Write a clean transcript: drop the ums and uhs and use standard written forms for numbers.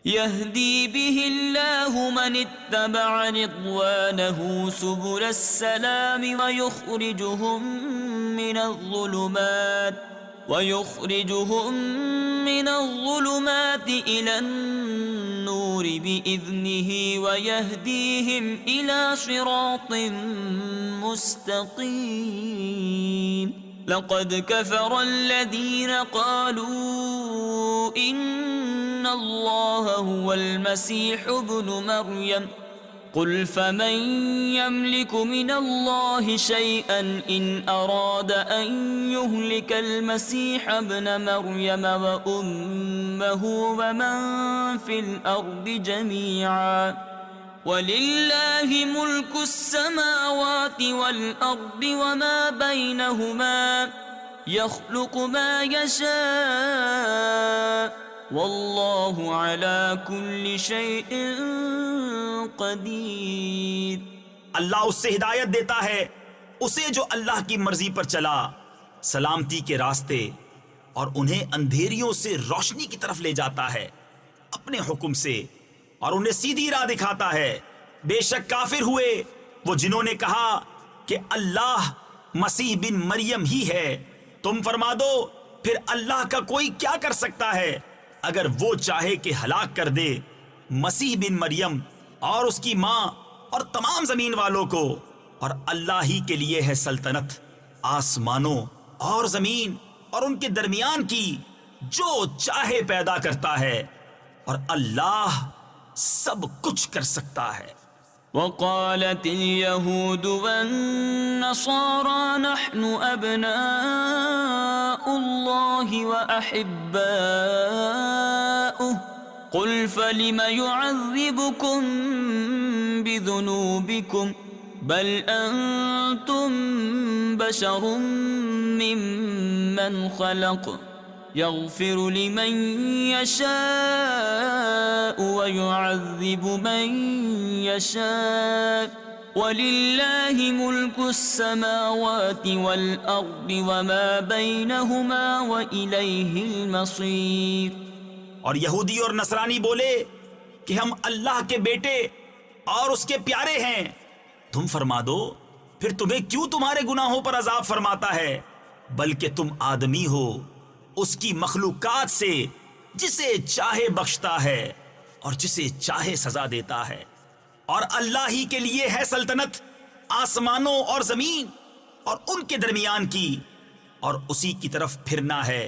يهدي به الله من اتبع رضوانه سبل السلام ويخرجهم من الظلمات إلى النور بإذنه ويهديهم إلى صراط مستقيم لقد كفر الذين قالوا إن الله هو المسيح ابن مريم قل فمن يملك من الله شيئا إن أراد أن يهلك المسيح ابن مريم وأمه ومن في الأرض جميعا ولله ملك السماوات والأرض وما بينهما يخلق ما يشاء واللہ علی کل شیء قدیر۔ اللہ اس سے ہدایت دیتا ہے اسے جو اللہ کی مرضی پر چلا سلامتی کے راستے، اور انہیں اندھیریوں سے روشنی کی طرف لے جاتا ہے اپنے حکم سے، اور انہیں سیدھی راہ دکھاتا ہے۔ بے شک کافر ہوئے وہ جنہوں نے کہا کہ اللہ مسیح بن مریم ہی ہے۔ تم فرما دو پھر اللہ کا کوئی کیا کر سکتا ہے اگر وہ چاہے کہ ہلاک کر دے مسیح بن مریم اور اس کی ماں اور تمام زمین والوں کو، اور اللہ ہی کے لیے ہے سلطنت آسمانوں اور زمین اور ان کے درمیان کی، جو چاہے پیدا کرتا ہے، اور اللہ سب کچھ کر سکتا ہے۔ وقالت اليهود والنصارى نحن أبناء الله وأحباؤه قل فلم يعذبكم بذنوبكم بل أنتم بشر ممن خلق يغفر لمن يشاء ويعذب من يشاء ولله ملك السماوات والأرض وما بينهما وإليه المصير۔ اور یہودی اور نصرانی بولے کہ ہم اللہ کے بیٹے اور اس کے پیارے ہیں۔ تم فرما دو پھر تمہیں کیوں تمہارے گناہوں پر عذاب فرماتا ہے، بلکہ تم آدمی ہو اس کی مخلوقات سے، جسے چاہے بخشتا ہے اور جسے چاہے سزا دیتا ہے، اور اللہ ہی کے لیے ہے سلطنت آسمانوں اور زمین اور ان کے درمیان کی، اور اسی کی طرف پھرنا ہے۔